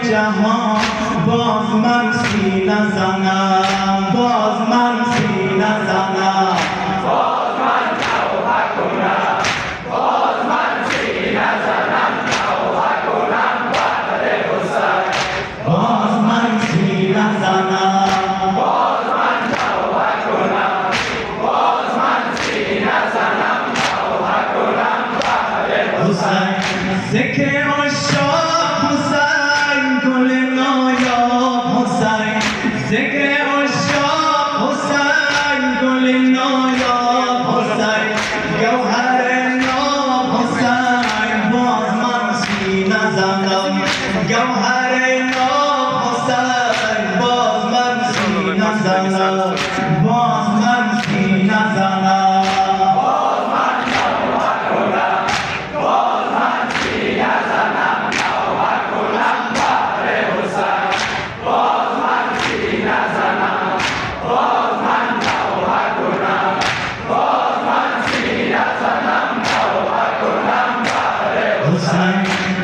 جهان باز من سینه زنم، باز من سینه زنم، باز من توبه کنم، باز من سینه زنم، توبه کنم بعد حسین، باز من سینه زنم، باز من توبه کنم، باز من سینه زنم، توبه کنم بعد حسین. ذکر عشاق حسین گل نایاب حسین، ذکر عشاق حسین گل نایاب حسین، گوهر ناب حسین باز من سینه زنم، گوهر ناب حسین باز من سینه زنم، باز من سینه زنم.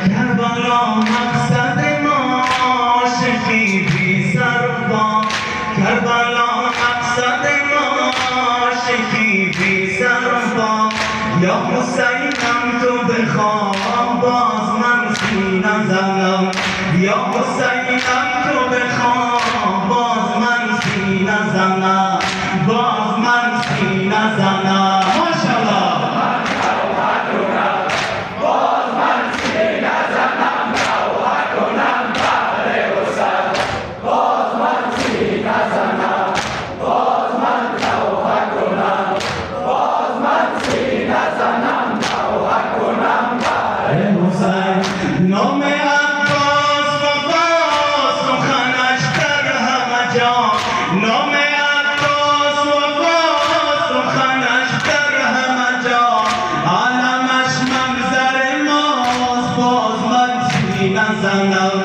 کربلا مقصد ما عاشقی بی سرپا، کربلا مقصد ما عاشقی بی سرپا، یا حسینم تو بخواه باز من سینه زنم، یا حسینم تو بخواه باز من سینه زنم، باز من سینه زنم. ماشاءالله. نام عباس وفاس سخنش در همه جا، نام عباس وفاس سخنش در همه جا، عالمش منظر ماست باز من سینه زنم،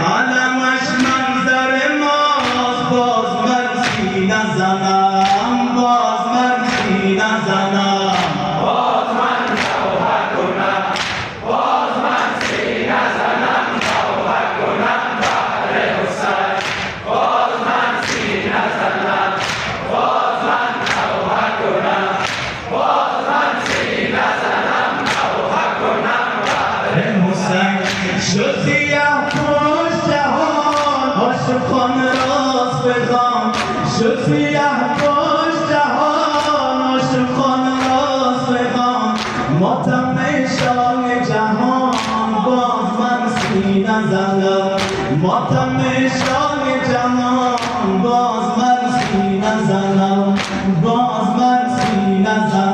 عالمش منظر ماست باز من سینه زنم، باز من سینه زنم. شد سیاه پشت جهان عاشقان راست بخوان، شد سیاه پشت جهان عاشقان راست بخوان، ماتم شاه جهان باز من سینه زنم، ماتم شاه جهان باز من سینه زنم، باز من سینه زنم.